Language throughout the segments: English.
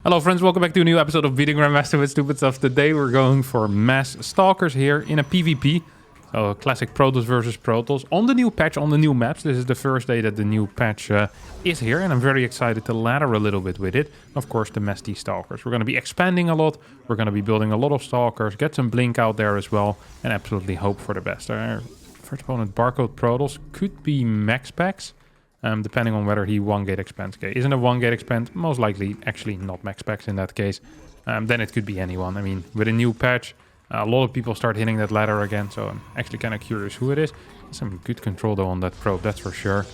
Hello friends, welcome back to a new episode of Beating Grandmaster with Stupid Stuff. Today we're going for mass stalkers here in a PvP. So classic Protoss versus Protoss on the new patch, on the new maps. This is the first day that the new patch is here and I'm very excited to ladder a little bit with it. Of course, the Mesty Stalkers. We're going to be expanding a lot. We're going to be building a lot of Stalkers, get some Blink out there as well, and absolutely hope for the best. Our first opponent, Barcode Protoss, could be max packs. Depending on whether he 1-gate expands. Okay, isn't a 1-gate expand? Most likely actually not max packs in that case. Then it could be anyone. I mean, with a new patch, a lot of people start hitting that ladder again, so I'm actually kind of curious who it is. Some good control though on that probe, that's for sure.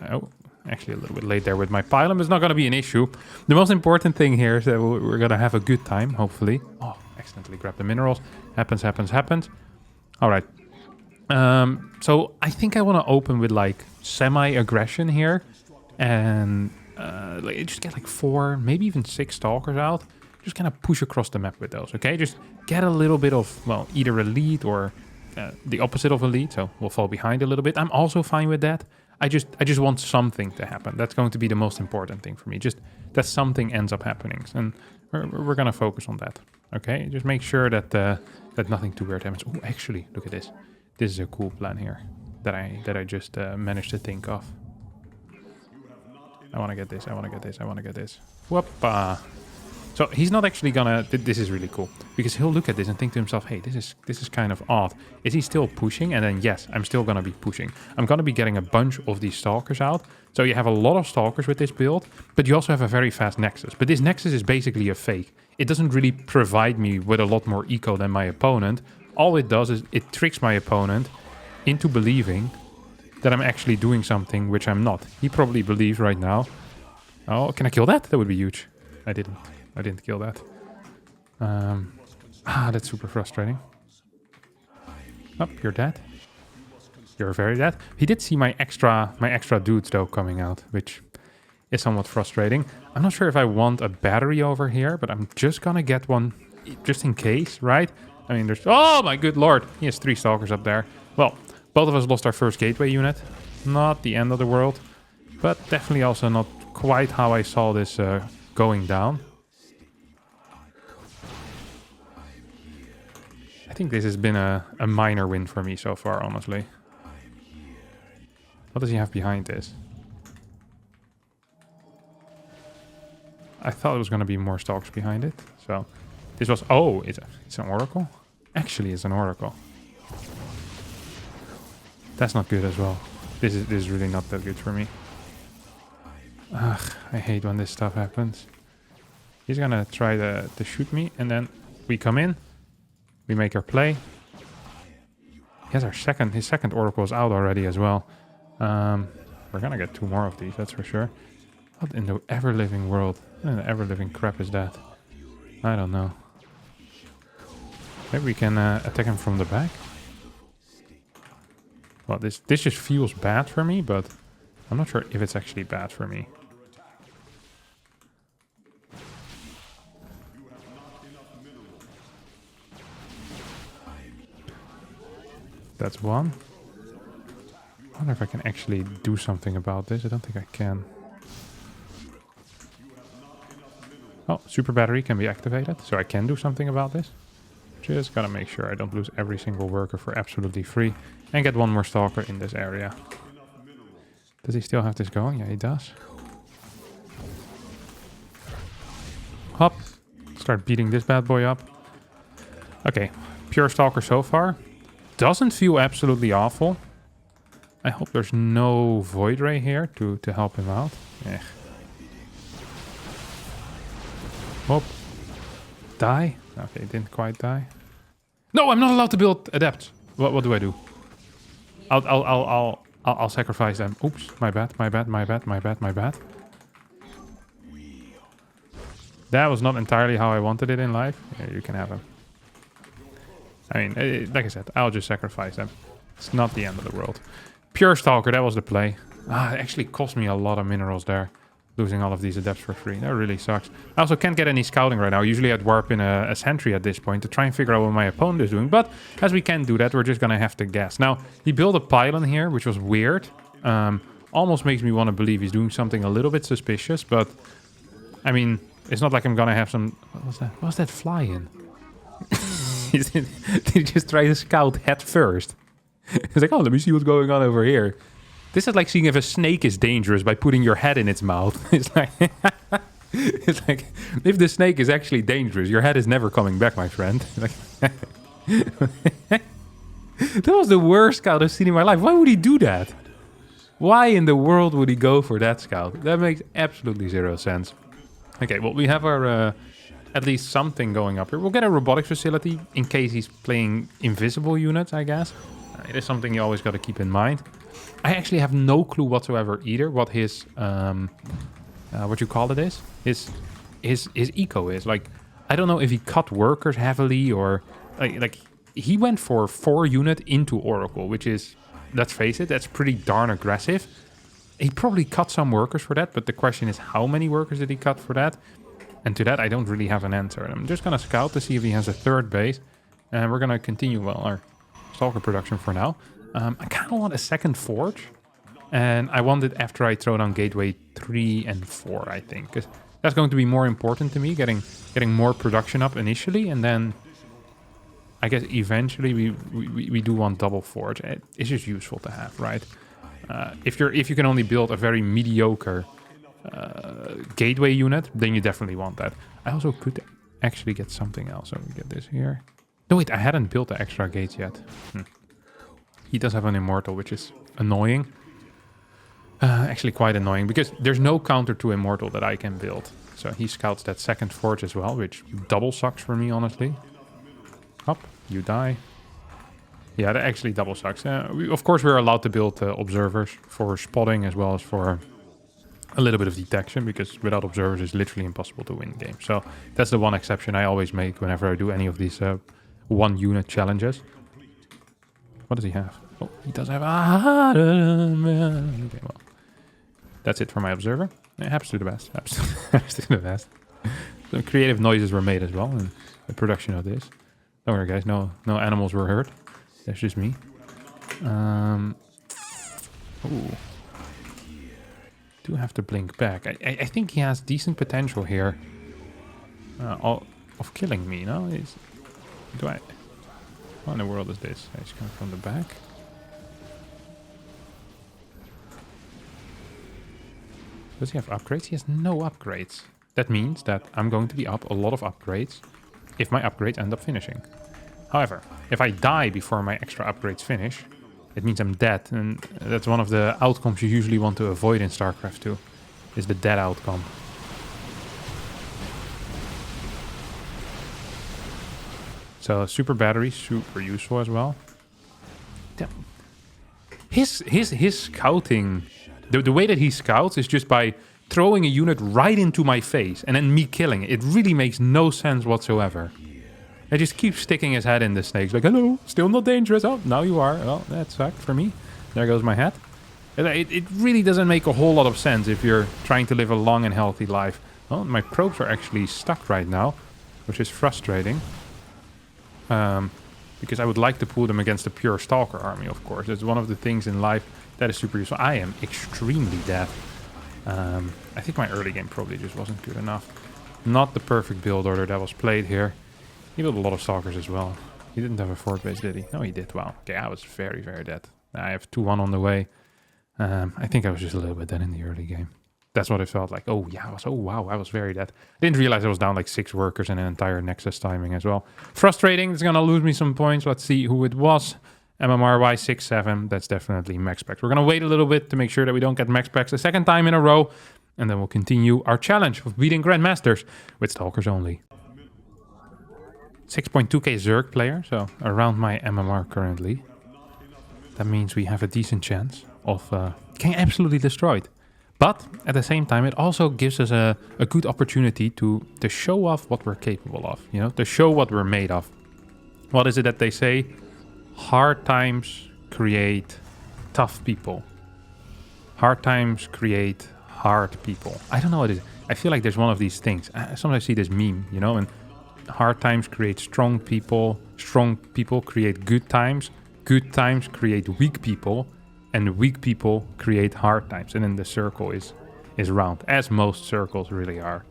Oh, actually a little bit late there with my pylon, but it's not going to be an issue. The most important thing here is that we're going to have a good time, hopefully. Oh, accidentally grabbed the minerals. Happens. All right. So I think I want to open with like semi-aggression here and just get like 4, maybe even 6 stalkers out. Just kind of push across the map with those, okay? Just get a little bit of, well, either a lead or the opposite of a lead, so we'll fall behind a little bit. I'm also fine with that. I just want something to happen. That's going to be the most important thing for me. Just that something ends up happening, and we're gonna focus on that, okay? Just make sure that that nothing too weird happens. Oh, actually, look at this. This is a cool plan here that I just managed to think of. I want to get this. Whoopa. So he's not actually gonna... This is really cool. Because he'll look at this and think to himself, hey, this is kind of odd. Is he still pushing? And then yes, I'm still gonna be pushing. I'm gonna be getting a bunch of these stalkers out. So you have a lot of stalkers with this build, but you also have a very fast nexus. But this nexus is basically a fake. It doesn't really provide me with a lot more eco than my opponent. All it does is it tricks my opponent into believing that I'm actually doing something which I'm not. He probably believes right now. Oh, can I kill that? That would be huge. I didn't kill that. That's super frustrating. Oh, you're dead. You're very dead. He did see my extra dudes though coming out, which is somewhat frustrating. I'm not sure if I want a battery over here, but I'm just gonna get one just in case, right? I mean, there's... Oh, my good lord. He has 3 stalkers up there. Well, both of us lost our first gateway unit. Not the end of the world. But definitely also not quite how I saw this going down. I think this has been a minor win for me so far, honestly. What does he have behind this? I thought it was going to be more stalkers behind it. So... This was... Oh, it's an oracle? Actually, it's an oracle. That's not good as well. This is really not that good for me. Ugh, I hate when this stuff happens. He's gonna try to shoot me, and then we come in. We make our play. He has his second oracle is out already as well. We're gonna get 2 more of these, that's for sure. What in the ever-living world? What in the ever-living crap is that? I don't know. Maybe we can attack him from the back. Well, this just feels bad for me, but I'm not sure if it's actually bad for me. That's one. I wonder if I can actually do something about this. I don't think I can. Oh, super battery can be activated, so I can do something about this. Just gotta make sure I don't lose every single worker for absolutely free. And get 1 more stalker in this area. Does he still have this going? Yeah, he does. Hop. Start beating this bad boy up. Okay, pure stalker so far. Doesn't feel absolutely awful. I hope there's no void ray here to help him out. Eh. Hop. Die? Okay, didn't quite die. No, I'm not allowed to build adepts. What do I do? I'll sacrifice them. Oops, my bad. That was not entirely how I wanted it in life. Yeah, you can have them. I mean, like I said, I'll just sacrifice them. It's not the end of the world. Pure stalker, that was the play. It actually cost me a lot of minerals there. Losing all of these adepts for free. That really sucks. I also can't get any scouting right now. Usually I'd warp in a sentry at this point to try and figure out what my opponent is doing. But as we can't do that, we're just going to have to guess. Now, he built a pylon here, which was weird. Almost makes me want to believe he's doing something a little bit suspicious. But, I mean, It's not like I'm gonna have some... What was that? What was that fly in? Did he just try to scout head first? It's like, oh, let me see what's going on over here. This is like seeing if a snake is dangerous by putting your head in its mouth. It's like... It's like, if the snake is actually dangerous, your head is never coming back, my friend. Like, that was the worst scout I've seen in my life. Why would he do that? Why in the world would he go for that scout? That makes absolutely zero sense. Okay, well, we have our... at least something going up here. We'll get a robotics facility in case he's playing invisible units, I guess. It is something you always got to keep in mind. I actually have no clue whatsoever either what his... what you call it is? His eco is. Like, I don't know if he cut workers heavily or... Like he went for 4 unit into Oracle, which is, let's face it, that's pretty darn aggressive. He probably cut some workers for that, but the question is how many workers did he cut for that? And to that, I don't really have an answer. I'm just going to scout to see if he has a 3rd base. And we're going to continue our Stalker production for now. I kind of want a 2nd forge. And I want it after I throw down Gateway 3 and 4, I think. 'Cause that's going to be more important to me, getting more production up initially. And then I guess eventually we do want double forge. It's just useful to have, right? If you can only build a very mediocre gateway unit, then you definitely want that. I also could actually get something else. So we get this here. No, wait, I hadn't built the extra gates yet. He does have an immortal, which is annoying. Actually quite annoying, because there's no counter to immortal that I can build. So he scouts that 2nd forge as well, which double sucks for me, honestly. Up, you die. Yeah, that actually double sucks. Of course, we're allowed to build observers for spotting as well as for a little bit of detection, because without observers it's literally impossible to win games. So that's the one exception I always make whenever I do any of these 1 unit challenges. What does he have? Oh, he does have... Okay, well. That's it for my observer. Absolutely the best. Absolutely the best. Some creative noises were made as well in the production of this. Don't worry, guys. No animals were hurt. That's just me. Ooh. Do have to blink back. I think he has decent potential here of killing me, no? What in the world is this? He's coming from the back. Does he have upgrades? He has no upgrades. That means that I'm going to be up a lot of upgrades if my upgrades end up finishing. However, if I die before my extra upgrades finish, it means I'm dead. And that's one of the outcomes you usually want to avoid in StarCraft 2, is the dead outcome. So super battery, super useful as well. His scouting, the way that he scouts is just by throwing a unit right into my face and then me killing it. It really makes no sense whatsoever. He just keeps sticking his head in the snakes, like, hello, still not dangerous. Oh, now you are. Well, that sucked for me. There goes my head. It really doesn't make a whole lot of sense if you're trying to live a long and healthy life. Well, my probes are actually stuck right now, which is frustrating. Because I would like to pull them against a pure Stalker army, of course. It's one of the things in life that is super useful. I am extremely dead. I think my early game probably just wasn't good enough. Not the perfect build order that was played here. He built a lot of Stalkers as well. He didn't have a 4th base, did he? No, he did. Wow. Okay, I was very, very dead. I have 2-1 on the way. I think I was just a little bit dead in the early game. That's what it felt like. Oh, yeah. Wow, I was very dead. I didn't realize I was down like 6 workers and an entire Nexus timing as well. Frustrating. It's going to lose me some points. Let's see who it was. MMRY 6-7. That's definitely max packs. We're going to wait a little bit to make sure that we don't get max packs a 2nd time in a row. And then we'll continue our challenge of beating Grandmasters with Stalkers only. 6.2k Zerg player, so around my MMR currently. That means we have a decent chance of getting absolutely destroyed. But at the same time, it also gives us a good opportunity to show off what we're capable of, you know, to show what we're made of. What is it that they say? Hard times create tough people. Hard times create hard people. I don't know what it is. I feel like there's one of these things. I sometimes see this meme, you know, and hard times create strong people create good times create weak people, and weak people create hard times, and then the circle is round, as most circles really are.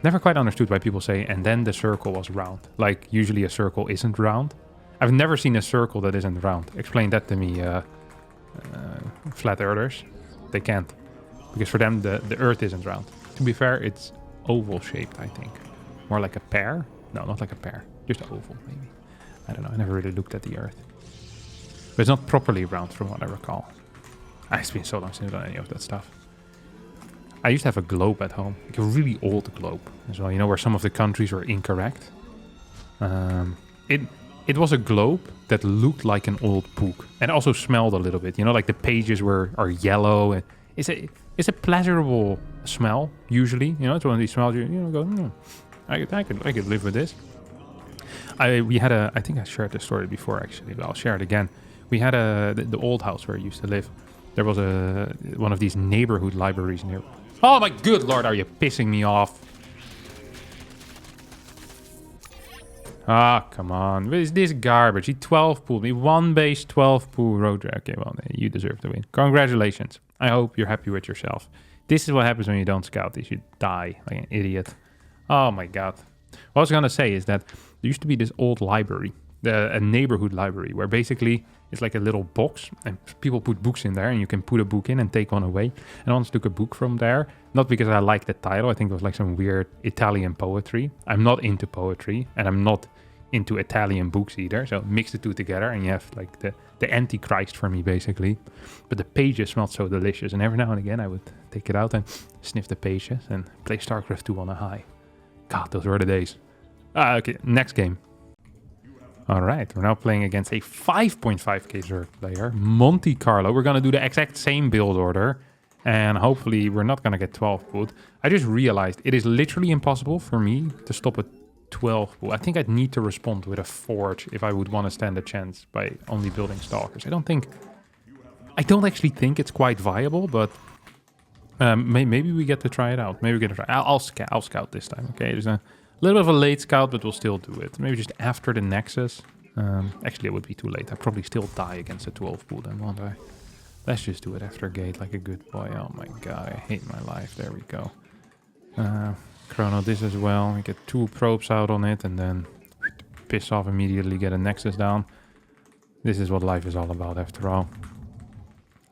Never quite understood why people say, and then the circle was round. Like, usually a circle isn't round. I've never seen a circle that isn't round. Explain that to me, flat earthers. They can't. Because for them, the earth isn't round. To be fair, it's oval shaped, I think. More like a pear? No, not like a pear. Just oval, maybe. I don't know. I never really looked at the earth. But it's not properly round from what I recall. It's been so long since I've done any of that stuff. I used to have a globe at home. Like a really old globe as well. You know, where some of the countries were incorrect. It was a globe that looked like an old book. And also smelled a little bit. You know, like the pages are yellow. And it's a pleasurable smell, usually. You know, it's one of these smells you go, I could live with this. I think I shared this story before, actually, but I'll share it again. We had the old house where I used to live. There was one of these neighborhood libraries near. Oh my good lord, are you pissing me off? Ah, come on. What is this garbage? He 12 pulled me. 1 base, 12 pull road. Okay, well, you deserve to win. Congratulations. I hope you're happy with yourself. This is what happens when you don't scout this. You die like an idiot. Oh my god. What I was going to say is that there used to be this old library, a neighborhood library, where basically it's like a little box and people put books in there and you can put a book in and take one away. And I once took a book from there, not because I liked the title. I think it was like some weird Italian poetry. I'm not into poetry and I'm not into Italian books either. So mix the two together and you have like the Antichrist for me, basically. But the pages smelled so delicious. And every now and again I would take it out and sniff the pages and play StarCraft 2 on a high. God, those were the days. Okay, next game. All right, we're now playing against a 5.5k Zerg player, Monte Carlo. We're going to do the exact same build order, and hopefully we're not going to get 12 pulled. I just realized it is literally impossible for me to stop a 12 pull. I think I'd need to respond with a forge if I would want to stand a chance by only building Stalkers. I don't actually think it's quite viable, but maybe we get to try it out. Maybe we get to try. I'll scout this time, okay? There's a little bit of a late scout, but we'll still do it. Maybe just after the Nexus. Actually, it would be too late. I'd probably still die against a 12 pool then, won't I? Let's just do it after gate like a good boy. Oh my god, I hate my life. There we go. Chrono this as well. We get 2 probes out on it and then piss off immediately, get a Nexus down. This is what life is all about after all.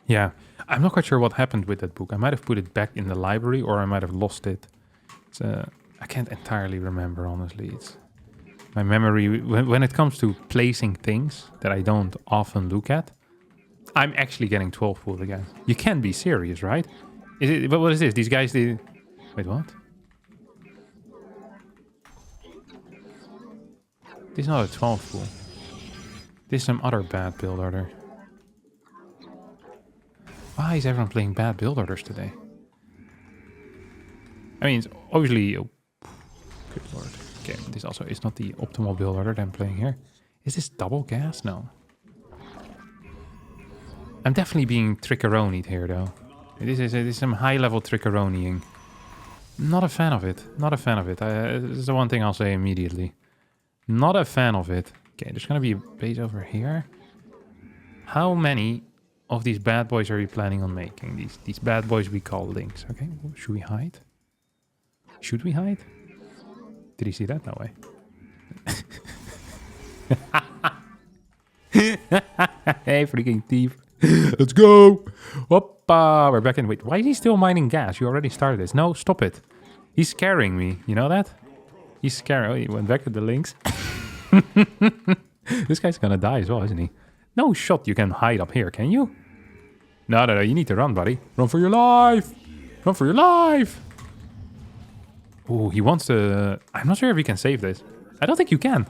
Yeah, I'm not quite sure what happened with that book. I might have put it back in the library or I might have lost it. It's I can't entirely remember, honestly. It's my memory, when it comes to placing things that I don't often look at, I'm actually getting 12 pulled again. You can't be serious, right? What is this? These guys, wait, what? This is not a 12 pull. This is some other bad build order. Why is everyone playing bad build orders today? I mean, it's obviously... Oh, good lord. Okay, this also is not the optimal build order that I'm playing here. Is this double gas? No. I'm definitely being trickeronied here, though. This is some high-level trickeronying. Not a fan of it. Not a fan of it. This is the one thing I'll say immediately. Not a fan of it. Okay, there's gonna be a base over here. How many of these bad boys are you planning on making? These bad boys we call links. Okay, should we hide? Should we hide? Did he see that? No way. Hey, freaking thief. Let's go. Hoppa. We're back in. Wait, why is he still mining gas? You already started this. No, stop it. He's scaring me. You know that? He's scaring. Oh, he went back to the links. This guy's gonna die as well, isn't he? No shot you can hide up here, can you? No, no, no. You need to run, buddy. Run for your life. Run for your life. Oh, he wants to... I'm not sure if he can save this. I don't think you can.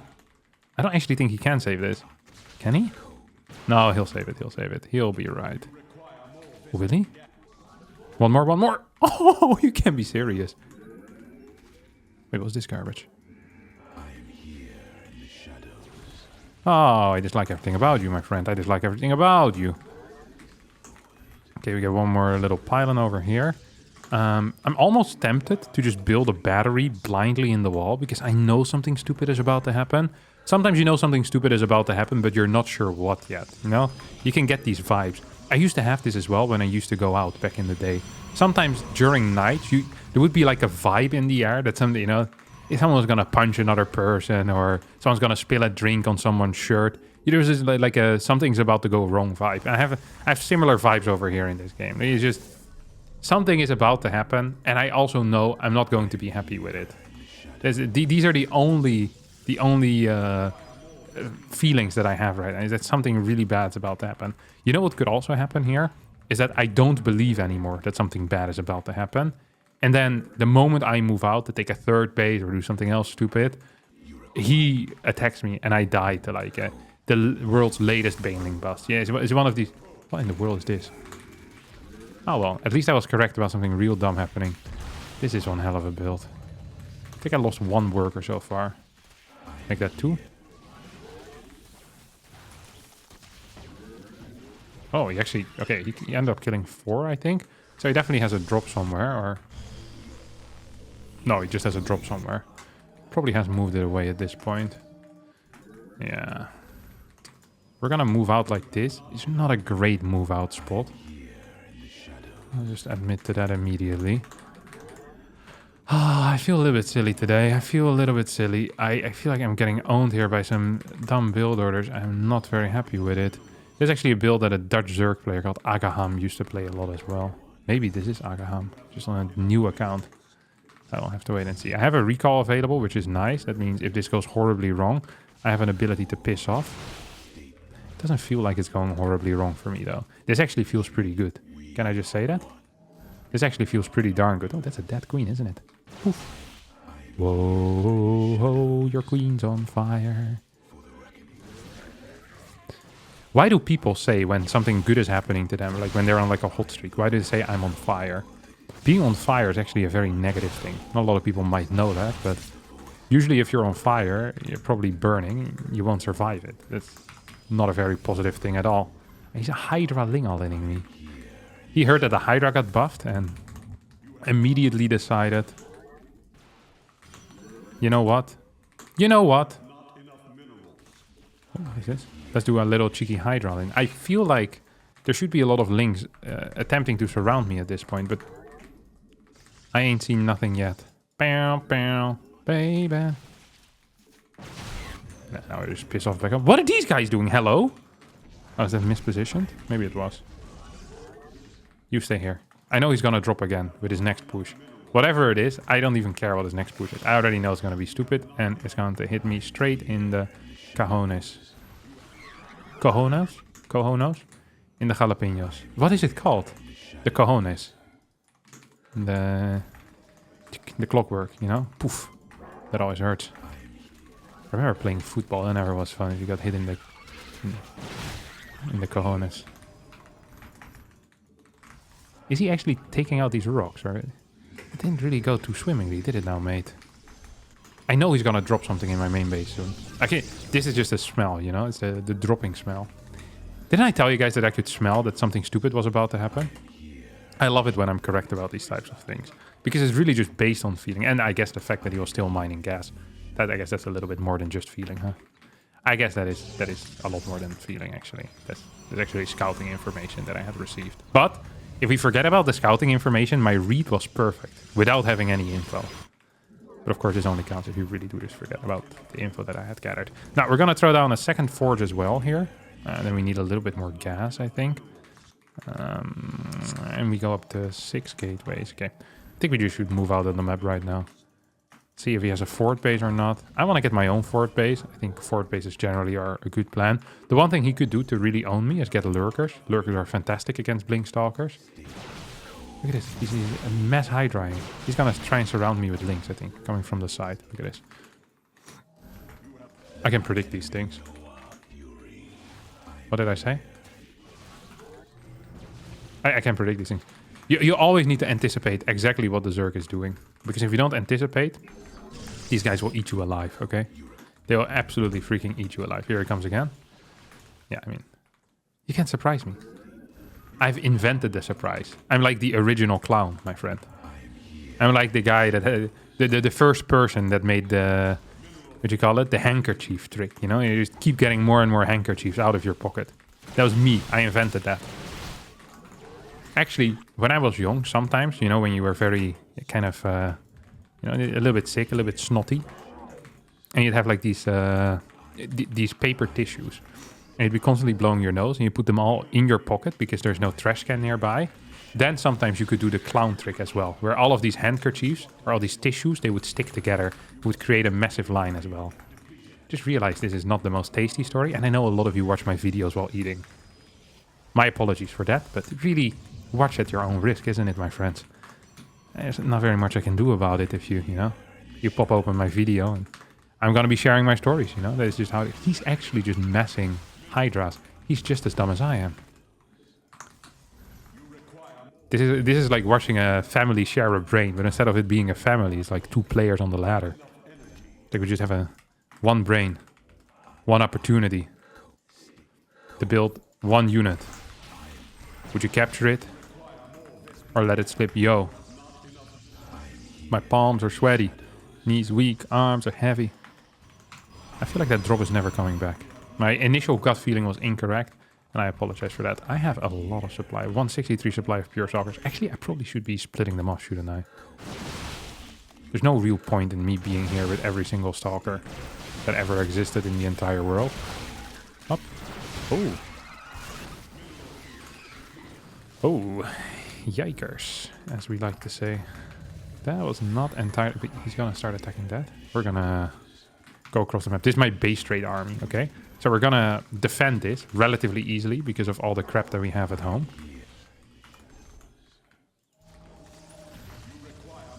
I don't actually think he can save this. Can he? No, he'll save it. He'll save it. He'll be right. Oh, will he? One more, one more. Oh, you can't be serious. Wait, what's this garbage? Oh, I dislike everything about you, my friend. I dislike everything about you. Okay, we get one more little pylon over here. I'm almost tempted to just build a battery blindly in the wall because I know something stupid is about to happen. Sometimes you know something stupid is about to happen, but you're not sure what yet, you know? You can get these vibes. I used to have this as well when I used to go out back in the day. Sometimes during night, there would be like a vibe in the air that something, you know, if someone's gonna punch another person or someone's gonna spill a drink on someone's shirt. There's just like a something's about to go wrong vibe. I have similar vibes over here in this game. It's just something is about to happen, and I also know I'm not going to be happy with it. These are the only feelings that I have right now, is that something really bad's about to happen. You know what could also happen here? Is that I don't believe anymore that something bad is about to happen. And then the moment I move out to take a third base or do something else stupid, he attacks me and I die to like the world's latest Baneling bust. Yeah, it's one of these... What in the world is this? Oh well, at least I was correct about something real dumb happening. This is one hell of a build. I think I lost 1 worker so far. Make that 2. Oh, he actually... Okay, he ended up killing 4, I think. So he definitely has a drop somewhere, or... No, he just has a drop somewhere. Probably has moved it away at this point. Yeah. We're gonna move out like this. It's not a great move out spot. I'll just admit to that immediately. I feel a little bit silly today. I feel a little bit silly. I feel like I'm getting owned here by some dumb build orders. I'm not very happy with it. There's actually a build that a Dutch Zerg player called Agaham used to play a lot as well. Maybe this is Agaham, just on a new account. I will have to wait and see. I have a recall available, which is nice. That means if this goes horribly wrong, I have an ability to piss off. It doesn't feel like it's going horribly wrong for me, though. This actually feels pretty good. Can I just say that? This actually feels pretty darn good. Oh, that's a dead queen, isn't it? Oof. Whoa, ho, your queen's on fire. Why do people say when something good is happening to them, like when they're on like a hot streak, why do they say I'm on fire? Being on fire is actually a very negative thing. Not a lot of people might know that, but usually if you're on fire, you're probably burning. You won't survive it. That's not a very positive thing at all. He's a Hydra Ling all-inning me. He heard that the Hydra got buffed and immediately decided, you know what? You know what? What is this? Let's do a little cheeky Hydra Ling. I feel like there should be a lot of Lings attempting to surround me at this point, but I ain't seen nothing yet. Bow, bow, baby. Now I just piss off back up. What are these guys doing? Hello? Oh, is that mispositioned? Maybe it was. You stay here. I know he's gonna drop again with his next push. Whatever it is, I don't even care what his next push is. I already know it's gonna be stupid and it's going to hit me straight in the cojones. Cojones? Cojones? In the jalapenos. What is it called? The cojones. The clockwork, you know? Poof. That always hurts. I remember playing football. It never was fun if you got hit in the cojones. Is he actually taking out these rocks? Or it didn't really go too swimmingly, did it now, mate? I know he's gonna drop something in my main base soon. Okay, this is just a smell, you know? It's the dropping smell. Didn't I tell you guys that I could smell that something stupid was about to happen? I love it when I'm correct about these types of things. Because it's really just based on feeling. And I guess the fact that he was still mining gas. I guess that's a little bit more than just feeling, huh? I guess that is a lot more than feeling, actually. That's actually scouting information that I had received. But if we forget about the scouting information, my read was perfect. Without having any info. But of course, this only counts if you really do just forget about the info that I had gathered. Now, we're going to throw down a second forge as well here. Then we need a little bit more gas, I think. And we go up to 6 gateways. Okay. I think we just should move out of the map right now. See if he has a fort base or not. I want to get my own fort base. I think fort bases generally are a good plan. The one thing he could do to really own me is get lurkers. Lurkers are fantastic against blink stalkers. Look at this. He's a mass hydraing. He's going to try and surround me with links, I think, coming from the side. Look at this. I can predict these things. What did I say? I can predict these things. You always need to anticipate exactly what the Zerg is doing. Because if you don't anticipate, these guys will eat you alive, okay? They will absolutely freaking eat you alive. Here it comes again. Yeah, I mean, you can't surprise me. I've invented the surprise. I'm like the original clown, my friend. I'm like the guy that the first person that made the, what you call it? The handkerchief trick, you know? You just keep getting more and more handkerchiefs out of your pocket. That was me. I invented that. Actually, when I was young, sometimes, you know, when you were very kind of, you know, a little bit sick, a little bit snotty, and you'd have like these paper tissues, and you'd be constantly blowing your nose, and you put them all in your pocket because there's no trash can nearby. Then sometimes you could do the clown trick as well, where all of these handkerchiefs or all these tissues, they would stick together, would create a massive line as well. Just realized this is not the most tasty story, and I know a lot of you watch my videos while eating. My apologies for that, but really watch at your own risk, isn't it, my friends? There's not very much I can do about it if you know, you pop open my video and I'm gonna be sharing my stories, you know? That is just how he's actually just messing hydras. He's just as dumb as I am. This is like watching a family share a brain, but instead of it being a family, it's like 2 players on the ladder. Like we just have one brain, one opportunity to build one unit. Would you capture it? Or let it slip? Yo. My palms are sweaty. Knees weak. Arms are heavy. I feel like that drop is never coming back. My initial gut feeling was incorrect. And I apologize for that. I have a lot of supply. 163 supply of pure stalkers. Actually, I probably should be splitting them off, shouldn't I? There's no real point in me being here with every single stalker that ever existed in the entire world. Up. Oh. Oh. Yikers, as we like to say. That was not entirely... But he's gonna start attacking that. We're gonna go across the map. This is my base trade army, okay? So we're gonna defend this relatively easily because of all the crap that we have at home.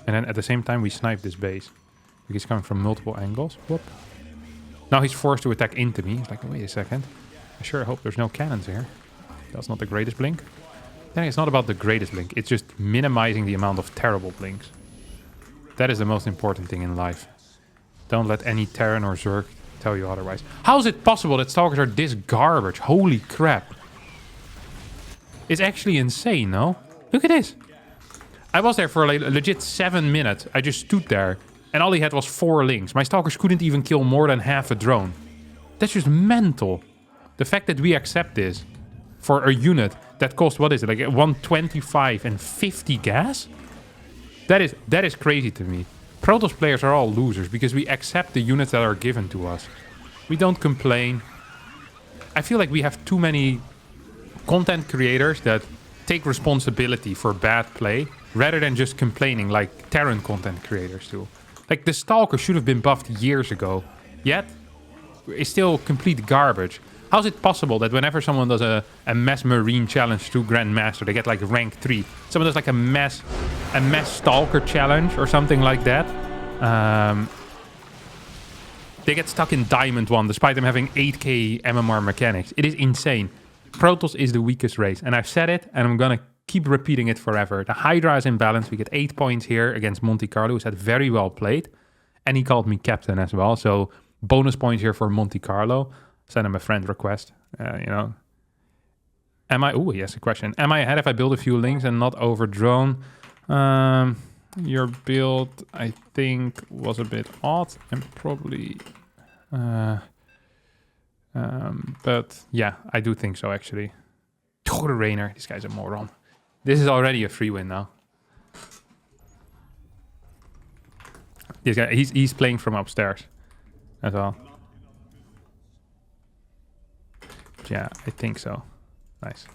And then at the same time we snipe this base. Because he's coming from multiple angles. Whoop. Now he's forced to attack into me. He's like, wait a second. I sure hope there's no cannons here. That's not the greatest blink. Then it's not about the greatest blink. It's just minimizing the amount of terrible blinks. That is the most important thing in life. Don't let any Terran or Zerg tell you otherwise. How is it possible that stalkers are this garbage? Holy crap. It's actually insane, no? Look at this. I was there for like a legit 7 minutes. I just stood there and all he had was 4 links. My stalkers couldn't even kill more than half a drone. That's just mental. The fact that we accept this for a unit that costs, what is it, like 125 and 50 gas? That is crazy to me. Protoss players are all losers because we accept the units that are given to us. We don't complain. I feel like we have too many content creators that take responsibility for bad play rather than just complaining like Terran content creators do. Like the Stalker should have been buffed years ago, yet it's still complete garbage. How is it possible that whenever someone does a mass marine challenge through Grandmaster, they get like rank 3? Someone does like a mass stalker challenge or something like that. They get stuck in Diamond 1 despite them having 8k MMR mechanics. It is insane. Protoss is the weakest race. And I've said it and I'm gonna keep repeating it forever. The Hydra is in balance. We get 8 points here against Monte Carlo, who said very well played. And he called me captain as well. So bonus points here for Monte Carlo. Send him a friend request, you know. Am I... Oh, yes, a question. Am I ahead if I build a few links and not over drone? Your build, I think, was a bit odd and probably... but yeah, I do think so, actually. Oh, the Rainer. This guy's a moron. This is already a free win now. This guy, he's playing from upstairs as well. Yeah, I think so. Nice.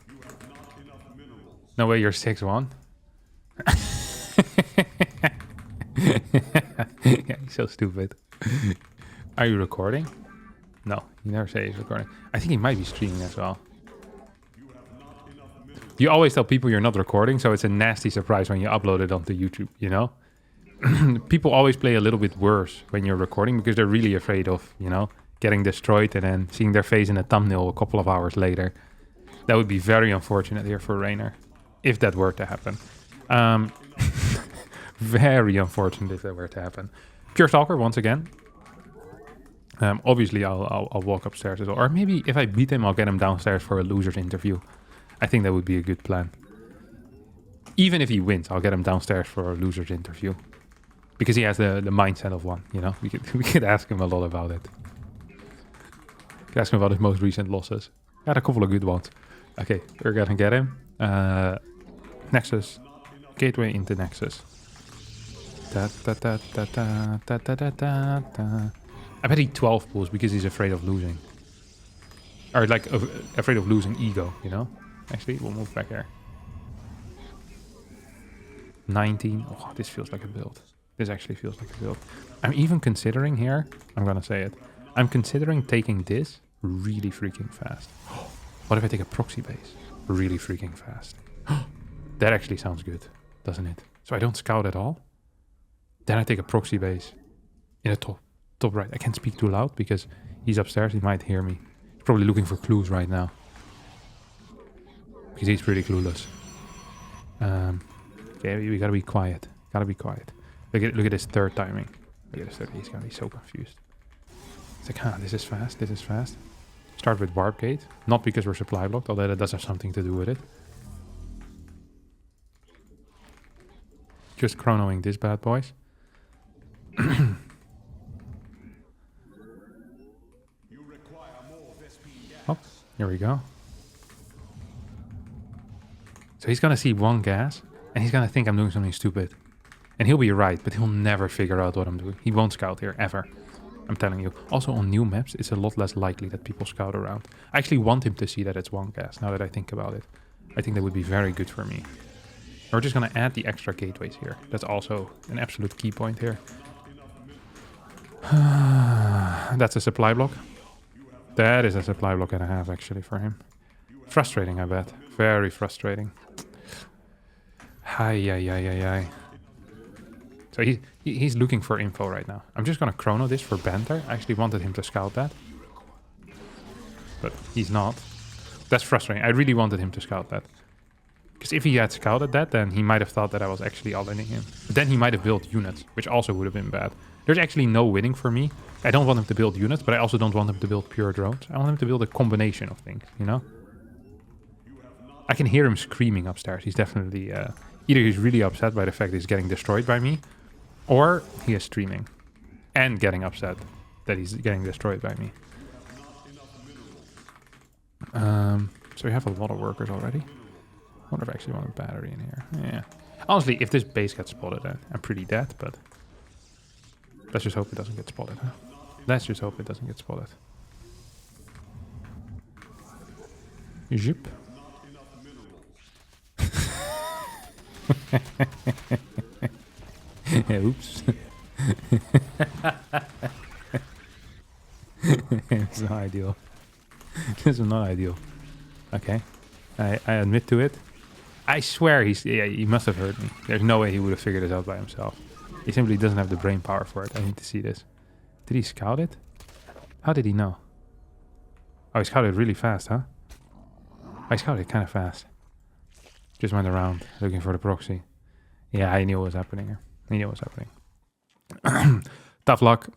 No way you're 6-1. Yeah, he's so stupid. Are you recording? No, you never say he's recording. I think he might be streaming as well. You always tell people you're not recording, so it's a nasty surprise when you upload it onto YouTube, you know? People always play a little bit worse when you're recording because they're really afraid of, you know, getting destroyed and then seeing their face in a thumbnail a couple of hours later. That would be very unfortunate here for Rainer, if that were to happen. Very unfortunate if that were to happen. Pure Stalker, once again. Obviously, I'll walk upstairs as well. Or maybe if I beat him, I'll get him downstairs for a loser's interview. I think that would be a good plan. Even if he wins, I'll get him downstairs for a loser's interview. Because he has the mindset of one, you know? We could ask him a lot about it. Ask him about his most recent losses. Had a couple of good ones. Okay, we're gonna get him. Nexus. Gateway into Nexus. Da, da, da, da, da, da, da, da, da, da. I bet he 12 pulls because he's afraid of losing. Or like afraid of losing ego, you know? Actually, we'll move back here. 19. Oh, this feels like a build. This actually feels like a build. I'm even considering here, I'm gonna say it. I'm considering taking this really freaking fast. What if I take a proxy base really freaking fast? That actually sounds good, doesn't it? So I don't scout at all. Then I take a proxy base in the top right. I can't speak too loud because he's upstairs. He might hear me. He's probably looking for clues right now. Because he's pretty clueless. Okay, we gotta be quiet. Gotta be quiet. Look at his third timing. Look at his third. He's gonna be so confused. It's like, this is fast. This is fast. Start with warp gate. Not because we're supply blocked, although that does have something to do with it. Just chronoing this bad boys. Oh, here we go. So he's gonna see one gas, and he's gonna think I'm doing something stupid. And he'll be right, but he'll never figure out what I'm doing. He won't scout here, ever. I'm telling you. Also, on new maps, it's a lot less likely that people scout around. I actually want him to see that it's one gas, now that I think about it. I think that would be very good for me. We're just gonna add the extra gateways here. That's also an absolute key point here. That's a supply block. That is a supply block and a half, actually, for him. Frustrating, I bet. Very frustrating. Hi. So he's looking for info right now. I'm just gonna chrono this for banter. I actually wanted him to scout that. But he's not. That's frustrating. I really wanted him to scout that. Because if he had scouted that, then he might have thought that I was actually all-inning him. But then he might have built units, which also would have been bad. There's actually no winning for me. I don't want him to build units, but I also don't want him to build pure drones. I want him to build a combination of things, you know? I can hear him screaming upstairs. He's definitely... either he's really upset by the fact he's getting destroyed by me, or he is streaming and getting upset that he's getting destroyed by me. So we have a lot of workers already. I wonder if I actually want a battery in here. Yeah. Honestly, if this base gets spotted, I'm pretty dead, but... Let's just hope it doesn't get spotted, huh? Let's just hope it doesn't get spotted. Zip. Oops. It's not ideal. This is not ideal. Okay. I admit to it. I swear he must have heard me. There's no way he would have figured this out by himself. He simply doesn't have the brain power for it. I need to see this. Did he scout it? How did he know? Oh, he scouted really fast, huh? I scouted kind of fast. Just went around looking for the proxy. Yeah, I knew what was happening here. I knew what was happening. Tough luck.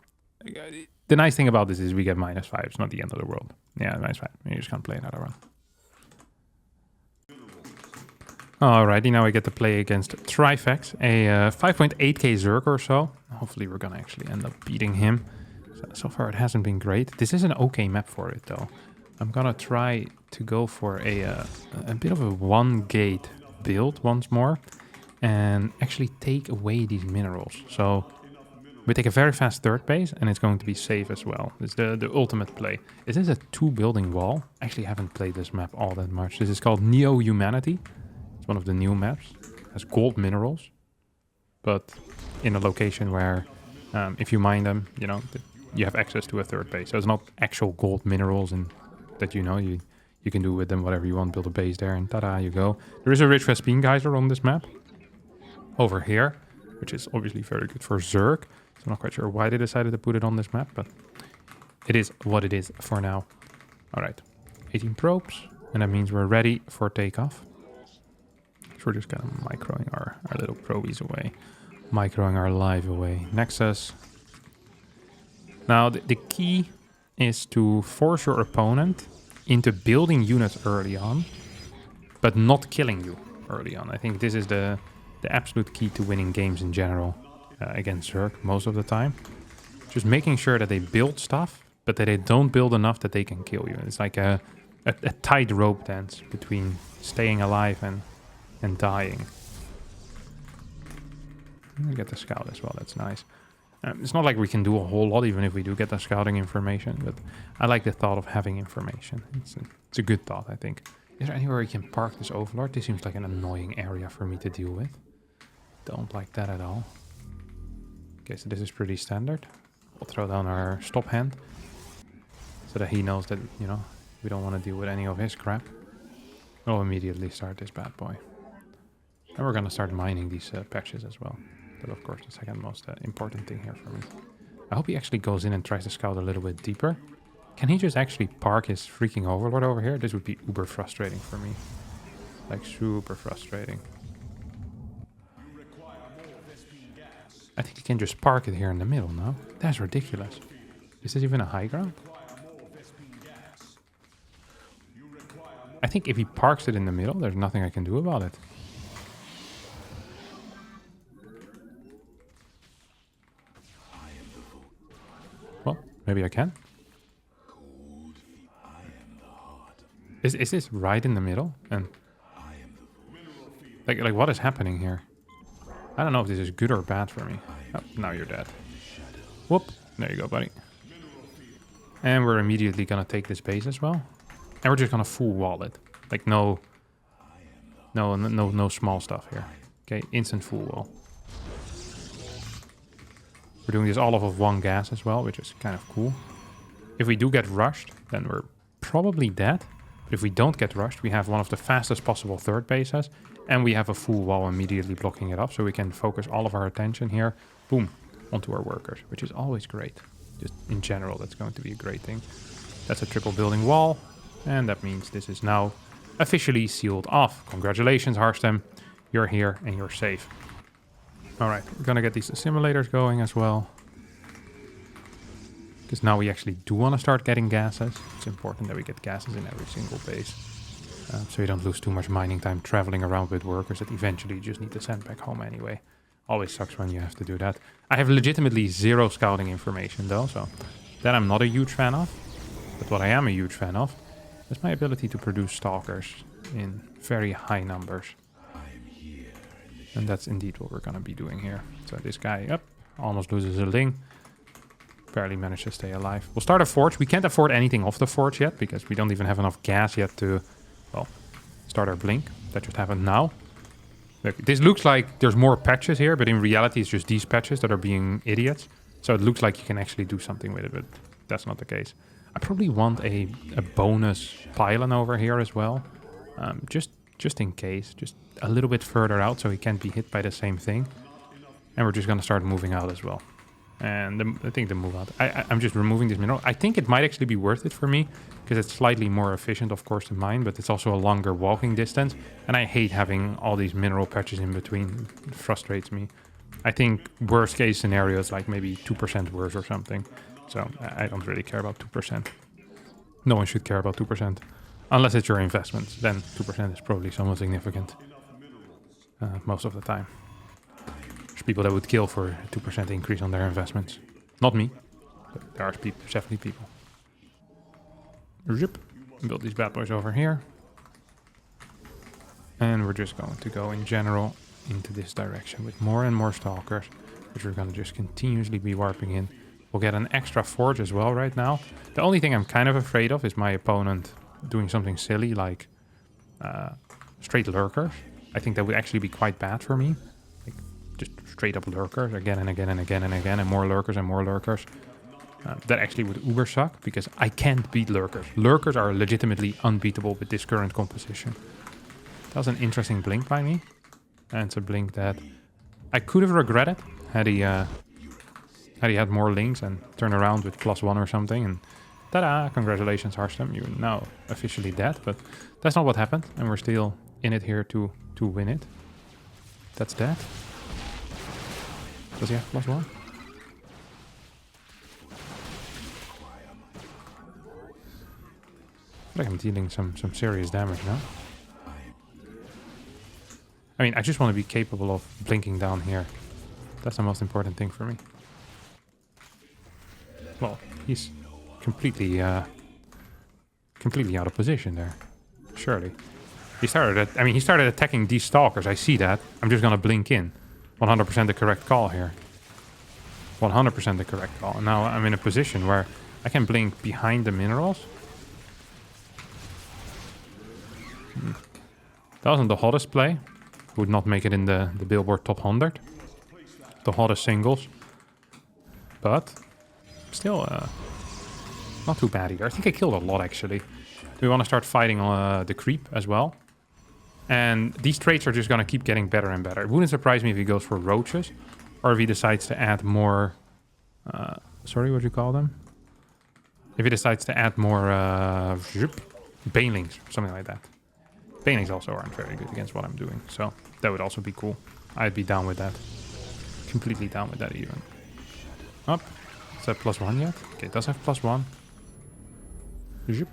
The nice thing about this is we get -5. It's not the end of the world. Yeah, -5. You just can't play another one. Alrighty, now we get to play against Trifex, a 5.8k Zerg or so. Hopefully we're gonna actually end up beating him. So far it hasn't been great. This is an okay map for it though. I'm gonna try to go for a bit of a one gate build once more. And actually take away these minerals. So we take a very fast third base and it's going to be safe as well. It's the ultimate play. Is this a 2-building wall? Actually haven't played this map all that much. This is called Neo-Humanity. It's one of the new maps. It has gold minerals. But in a location where if you mine them, you know, you have access to a third base. So it's not actual gold minerals and that you can do with them whatever you want. Build a base there and tada, you go. There is a rich Vespine geyser on this map. Over here, which is obviously very good for Zerg. So I'm not quite sure why they decided to put it on this map, but it is what it is for now. All right, 18 probes, and that means we're ready for takeoff. So we're just kind of microing our little probies away, microing our live away. Nexus. Now the key is to force your opponent into building units early on, but not killing you early on. I think this is the absolute key to winning games in general against Zerg most of the time. Just making sure that they build stuff, but that they don't build enough that they can kill you. It's like a tight rope dance between staying alive and and dying. We get the scout as well, that's nice. It's not like we can do a whole lot even if we do get the scouting information, but I like the thought of having information. It's a good thought, I think. Is there anywhere we can park this overlord? This seems like an annoying area for me to deal with. Don't like that at all. Okay, so this is pretty standard. We'll throw down our stop hand so that he knows that, you know, we don't want to deal with any of his crap. We'll immediately start this bad boy. And we're going to start mining these patches as well. That's, of course, the second most important thing here for me. I hope he actually goes in and tries to scout a little bit deeper. Can he just actually park his freaking overlord over here? This would be uber frustrating for me. Like, super frustrating. I think he can just park it here in the middle, no? That's ridiculous. Is this even a high ground? I think if he parks it in the middle, there's nothing I can do about it. Well, maybe I can. Is this right in the middle? And like what is happening here? I don't know if this is good or bad for me. Oh, now you're dead. Whoop. There you go, buddy. And we're immediately gonna take this base as well. And we're just gonna full wall it. Like no small stuff here. Okay, instant full wall. We're doing this all off of one gas as well, which is kind of cool. If we do get rushed, then we're probably dead. But if we don't get rushed, we have one of the fastest possible third bases. And we have a full wall immediately blocking it up. So we can focus all of our attention here, boom, onto our workers. Which is always great. Just in general, that's going to be a great thing. That's a triple building wall. And that means this is now officially sealed off. Congratulations, Harstem. You're here and you're safe. Alright, we're gonna get these simulators going as well. Because now we actually do want to start getting gases. It's important that we get gases in every single base. So you don't lose too much mining time traveling around with workers that eventually you just need to send back home anyway. Always sucks when you have to do that. I have legitimately zero scouting information though, so that I'm not a huge fan of. But what I am a huge fan of is my ability to produce stalkers in very high numbers. And that's indeed what we're going to be doing here. So this guy, almost loses a ling. Barely managed to stay alive. We'll start a forge. We can't afford anything off the forge yet because we don't even have enough gas yet to, well, start our blink. That just happened now. Look, this looks like there's more patches here, but in reality it's just these patches that are being idiots. So it looks like you can actually do something with it, but that's not the case. I probably want a bonus pylon over here as well. Just in case, just a little bit further out so he can't be hit by the same thing. And we're just going to start moving out as well. And I think the move out, I'm just removing this mineral. I think it might actually be worth it for me because it's slightly more efficient, of course, to mine, but it's also a longer walking distance. And I hate having all these mineral patches in between. It frustrates me. I think worst case scenario is like maybe 2% worse or something. So I don't really care about 2%. No one should care about 2%. Unless it's your investments, then 2% is probably somewhat significant. Most of the time. There's people that would kill for a 2% increase on their investments. Not me, but there are definitely people. Zip. Build these bad boys over here. And we're just going to go in general into this direction with more and more stalkers, which we're going to just continuously be warping in. We'll get an extra forge as well right now. The only thing I'm kind of afraid of is my opponent doing something silly like straight lurkers. I think that would actually be quite bad for me. Like just straight up lurkers again and again and again and again and more lurkers and more lurkers. That actually would uber suck because I can't beat lurkers. Lurkers are legitimately unbeatable with this current composition. That was an interesting blink by me. And it's a blink that I could have regretted had he had more links and turned around with +1 or something. And ta-da! Congratulations, Harstem. You're now officially dead. But that's not what happened. And we're still in it here to win it. That's that. Does he have +1? I feel like I'm dealing some serious damage now. I mean, I just want to be capable of blinking down here. That's the most important thing for me. Well, he's completely out of position there. Surely. He started attacking these stalkers. I see that. I'm just gonna blink in. 100% the correct call here. 100% the correct call. And now I'm in a position where I can blink behind the minerals. That wasn't the hottest play. Would not make it in the Billboard Top 100. The hottest singles. But still not too bad either. I think I killed a lot actually. We want to start fighting the creep as well. And these traits are just going to keep getting better and better. It wouldn't surprise me if he goes for roaches. Or if he decides to add more... sorry, what do you call them? If he decides to add more... banelings, something like that. Banelings also aren't very good against what I'm doing. So that would also be cool. I'd be down with that. Completely down with that even. Up. Is that +1 yet? Okay, it does have +1. Zip.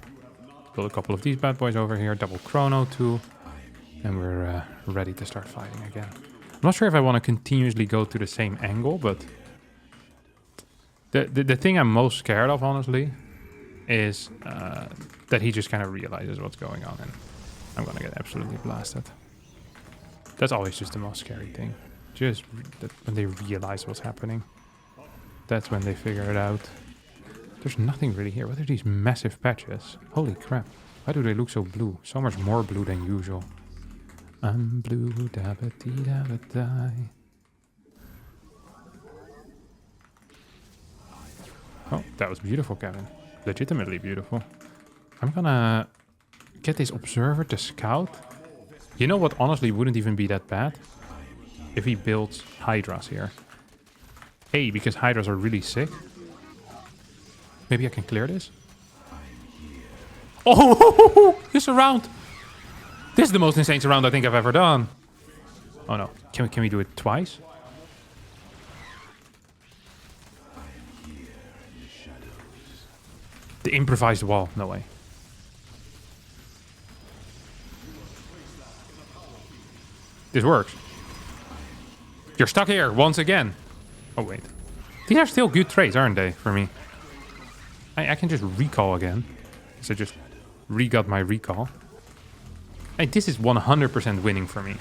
Build a couple of these bad boys over here. Double chrono too. And we're ready to start fighting again. I'm not sure if I want to continuously go to the same angle, but... The thing I'm most scared of, honestly, is that he just kind of realizes what's going on. And I'm going to get absolutely blasted. That's always just the most scary thing. Just when they realize what's happening. That's when they figure it out. There's nothing really here. What are these massive patches? Holy crap. Why do they look so blue? So much more blue than usual. I'm blue, da-ba-dee-da-ba-die. Oh, that was beautiful, Kevin. Legitimately beautiful. I'm gonna get this observer to scout. You know what honestly wouldn't even be that bad? If he builds hydras here. A, because hydras are really sick. Maybe I can clear this? Oh, this surround! This is the most insane surround I think I've ever done. Oh no, can we do it twice? The improvised wall, no way. This works. You're stuck here once again. Oh wait, these are still good trades, aren't they, for me? I can just recall again. So I just re-got my recall. Hey, this is 100% winning for me.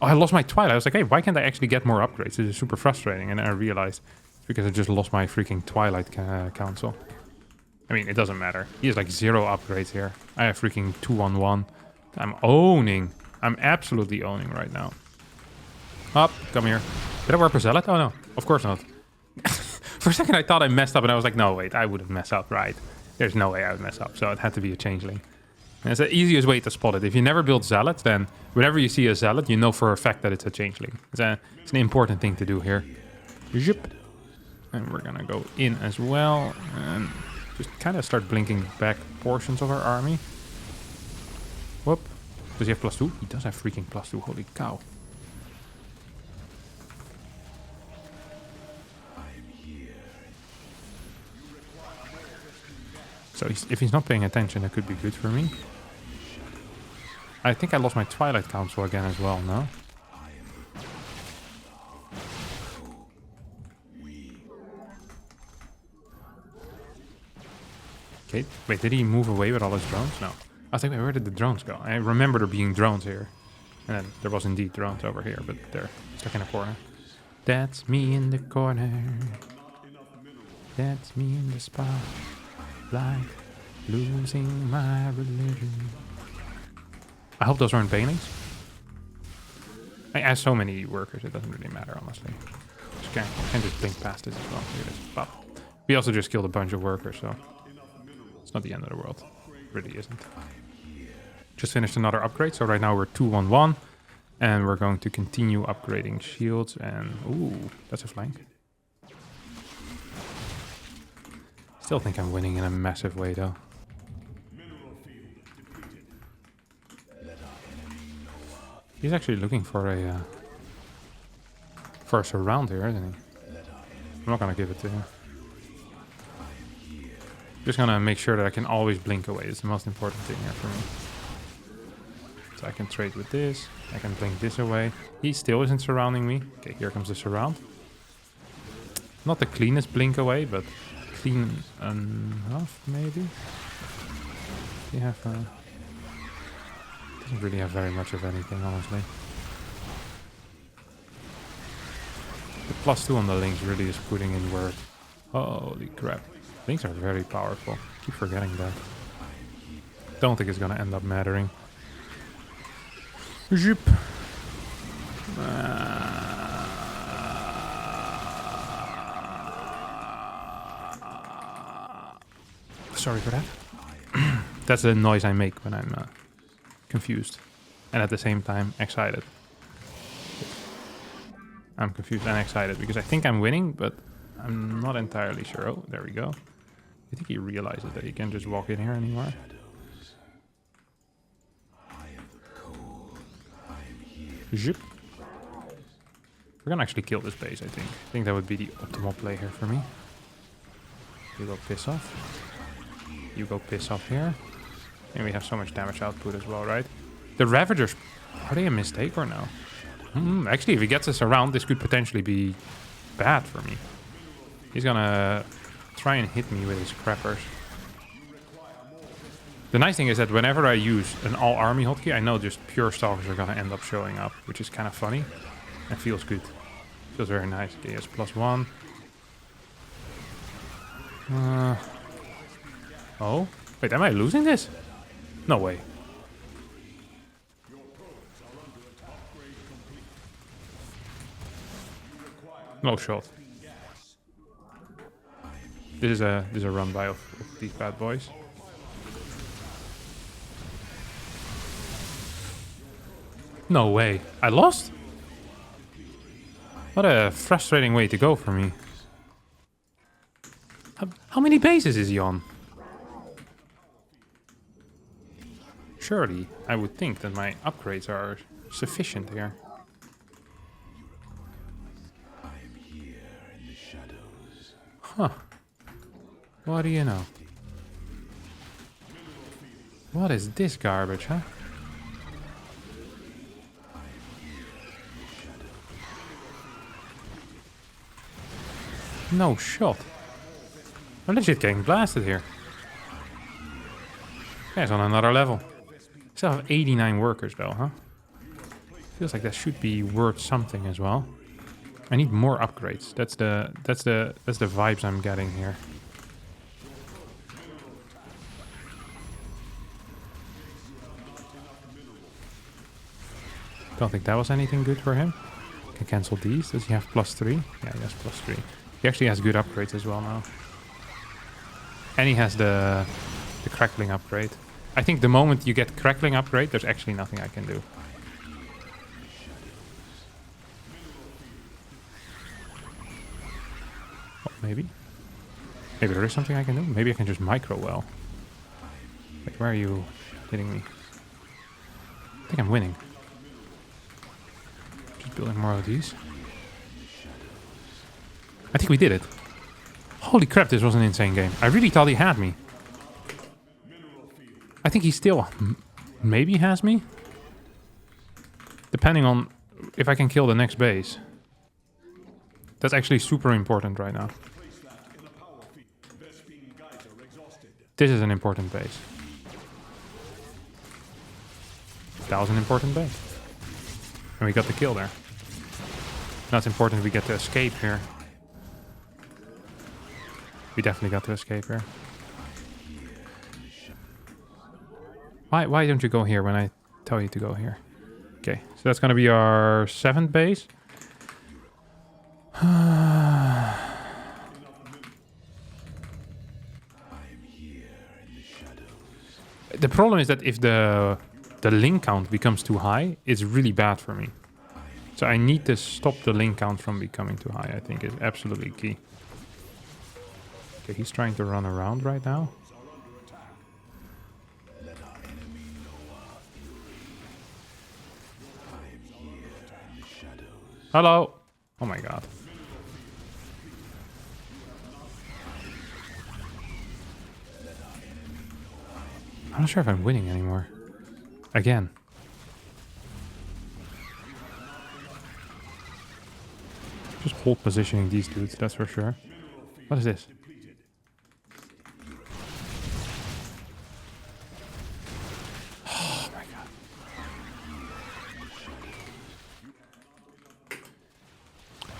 Oh, I lost my Twilight. I was like, hey, why can't I actually get more upgrades? This is super frustrating. And then I realized it's because I just lost my freaking Twilight Council. I mean, it doesn't matter. He has like 0 upgrades here. I have freaking 2 on 1. I'm owning. I'm absolutely owning right now. Up, come here. Did I warp a zealot? Oh no, of course not. For a second I thought I messed up and I was like, no wait, I wouldn't mess up, right? There's no way I would mess up, so it had to be a changeling. And it's the easiest way to spot it. If you never build zealots, then whenever you see a zealot, you know for a fact that it's a changeling. It's an important thing to do here. Zip. And we're gonna go in as well and just kind of start blinking back portions of our army. Whoop. Does he have +2? He does have freaking +2, holy cow. So if he's not paying attention, it could be good for me. I think I lost my Twilight Council again as well, no? Okay, wait, did he move away with all his drones? No. I was like, wait, where did the drones go? I remember there being drones here. And then there was indeed drones over here, but they're stuck in a corner. That's me in the corner. That's me in the spot. Like losing my religion. I hope those aren't banelings. I have so many workers, it doesn't really matter, honestly. I can just blink past this as well. Look at this. But we also just killed a bunch of workers, so it's not the end of the world. It really isn't. Just finished another upgrade, so right now we're 2 on 1. And we're going to continue upgrading shields and... Ooh, that's a flank. Still think I'm winning in a massive way, though. He's actually looking for a surround here, isn't he? I'm not gonna give it to him. Just gonna make sure that I can always blink away. It's the most important thing here for me. So I can trade with this. I can blink this away. He still isn't surrounding me. Okay, here comes the surround. Not the cleanest blink away, but clean enough, maybe? You have Doesn't really have very much of anything, honestly. The +2 on the links really is putting in work. Holy crap. Links are very powerful. Keep forgetting that. Don't think it's gonna end up mattering. Zoop. Sorry for that. That's the noise I make when I'm confused. And at the same time, excited. I'm confused and excited because I think I'm winning, but I'm not entirely sure. Oh, there we go. I think he realizes that he can't just walk in here anymore. Zip. We're gonna actually kill this base, I think. I think that would be the optimal play here for me. You go piss off. You go piss off here. And we have so much damage output as well, right? The Ravagers, are they a mistake or no? Actually, if he gets us around, this could potentially be bad for me. He's gonna try and hit me with his crappers. The nice thing is that whenever I use an all-army hotkey, I know just pure Stalkers are gonna end up showing up, which is kind of funny and feels good. Feels very nice. Okay, yes, +1. Oh, wait, am I losing this? No way. No shot. This is a run by of these bad boys. No way. I lost? What a frustrating way to go for me. How many bases is he on? Surely, I would think that my upgrades are sufficient here. Huh. What do you know? What is this garbage, huh? No shot. I'm legit getting blasted here. Guy's on another level. Still have 89 workers though, huh? Feels like that should be worth something as well. I need more upgrades. That's the vibes I'm getting here. Don't think that was anything good for him. Can cancel these. Does he have +3? Yeah, he has +3. He actually has good upgrades as well now. And he has the crackling upgrade. I think the moment you get crackling upgrade, there's actually nothing I can do. Oh, maybe. Maybe there is something I can do. Maybe I can just micro well. Wait, where are you hitting me? I think I'm winning. Just building more of these. I think we did it. Holy crap, this was an insane game. I really thought he had me. I think he still maybe has me. Depending on if I can kill the next base. That's actually super important right now. This is an important base. That was an important base. And we got the kill there. Now it's important we get to escape here. We definitely got to escape here. Why don't you go here when I tell you to go here? Okay, so that's gonna be our 7th base. The problem is that if the link count becomes too high, it's really bad for me. So I need to stop the link count from becoming too high, I think is absolutely key. Okay, he's trying to run around right now. Hello! Oh my god. I'm not sure if I'm winning anymore. Again. Just hold positioning these dudes, that's for sure. What is this? Oh my god.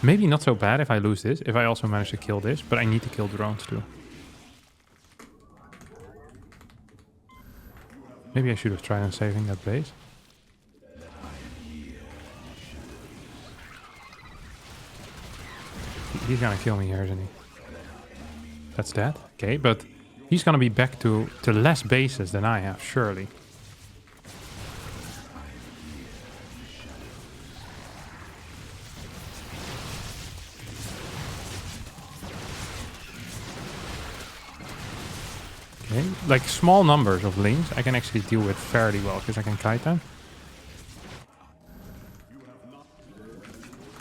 Maybe not so bad if I lose this, if I also manage to kill this, but I need to kill drones too. Maybe I should have tried on saving that base. He's gonna kill me here, isn't he? That's that. Okay, but he's gonna be back to less bases than I have, surely. Okay, like small numbers of links I can actually deal with fairly well because I can kite them.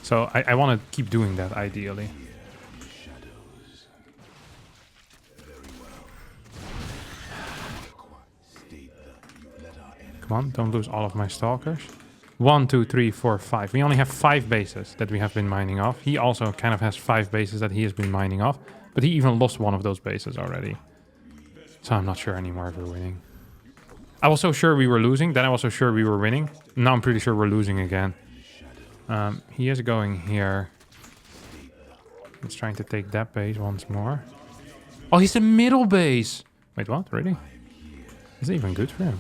So I want to keep doing that ideally. Come on, don't lose all of my stalkers. 1, 2, 3, 4, 5. We only have 5 bases that we have been mining off. He also kind of has 5 bases that he has been mining off. But he even lost one of those bases already. So I'm not sure anymore if we're winning. I was so sure we were losing. Then I was so sure we were winning. Now I'm pretty sure we're losing again. He is going here. He's trying to take that base once more. Oh, he's the middle base. Wait, what? Really? Is it even good for him?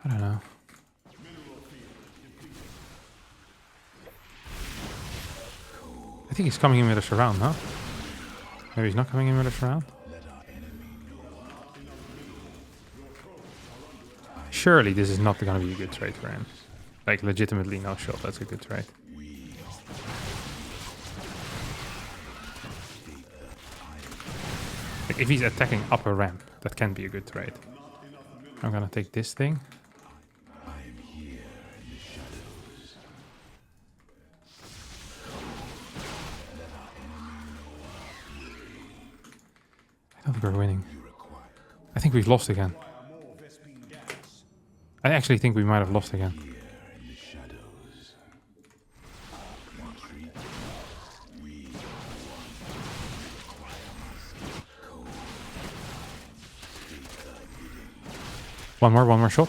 I don't know. I think he's coming in with a surround, no? Maybe he's not coming in with a surround? Surely this is not going to be a good trade for him. Like, legitimately no shot, that's a good trade. Like, if he's attacking upper ramp, that can be a good trade. I'm gonna take this thing. I don't think we're winning. I think we've lost again. I actually think we might have lost again. One more shot.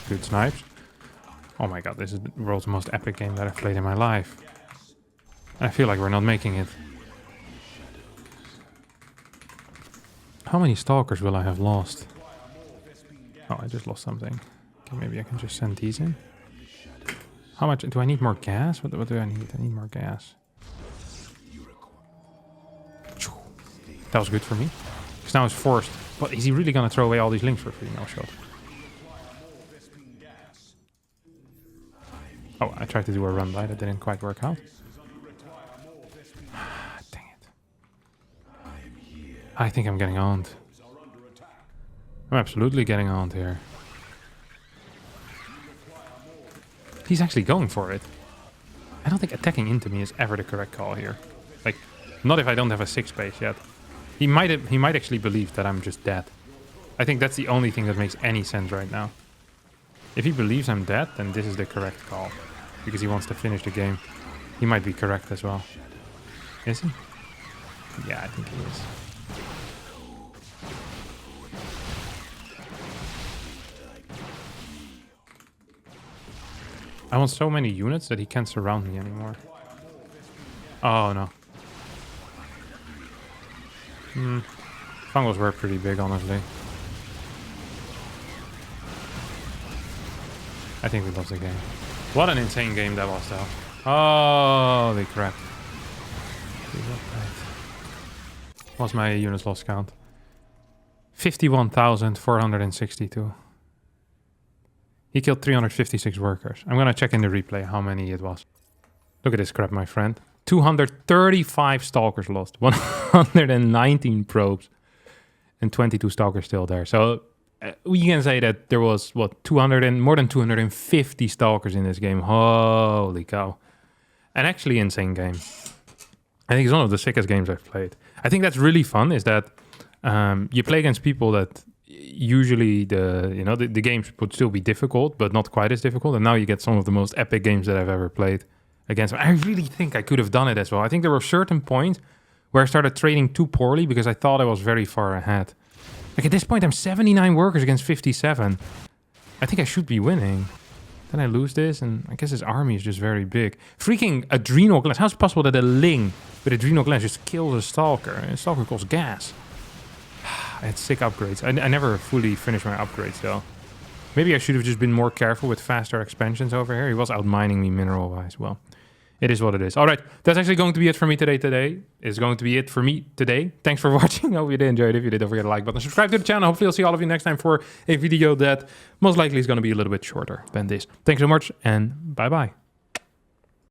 Good snipes. Oh my god, this is the world's most epic game that I've played in my life. I feel like we're not making it. How many stalkers will I have lost? Oh, I just lost something. Okay, maybe I can just send these in. How much? Do I need more gas? What do I need? I need more gas. That was good for me. Because now it's forced. But is he really going to throw away all these links for free? No shot. Oh, I tried to do a run by. That didn't quite work out. Dang it. I think I'm getting owned. I'm absolutely getting owned here. He's actually going for it. I don't think attacking into me is ever the correct call here. Like, not if I don't have a 6 base yet. He might actually believe that I'm just dead. I think that's the only thing that makes any sense right now. If he believes I'm dead, then this is the correct call. Because he wants to finish the game. He might be correct as well. Is he? Yeah, I think he is. I want so many units that he can't surround me anymore. Oh no. Fungals were pretty big, honestly. I think we lost the game. What an insane game that was, though. Holy crap. What's my units lost count? 51,462. He killed 356 workers. I'm gonna check in the replay how many it was. Look at this crap, my friend. 235 stalkers lost. 119 probes. And 22 stalkers still there. So we can say that there was, what, more than 250 stalkers in this game. Holy cow. An actually insane game. I think it's one of the sickest games I've played. I think that's really fun, is that you play against people that usually the games would still be difficult, but not quite as difficult. And now you get some of the most epic games that I've ever played against. I really think I could have done it as well. I think there were certain points where I started trading too poorly because I thought I was very far ahead. Like at this point, I'm 79 workers against 57. I think I should be winning. Then I lose this, and I guess his army is just very big. Freaking adrenal glands. How is it possible that a Ling with adrenal glands just kills a Stalker? A Stalker calls gas. I had sick upgrades. I never fully finished my upgrades, though. Maybe I should have just been more careful with faster expansions over here. He was outmining me mineral-wise. Well, it is what it is. All right, that's actually going to be it for me today. It's going to be it for me today. Thanks for watching. I hope you did enjoy it. If you did, don't forget to like button. Subscribe to the channel. Hopefully I'll see all of you next time for a video that most likely is going to be a little bit shorter than this. Thanks so much, and bye-bye.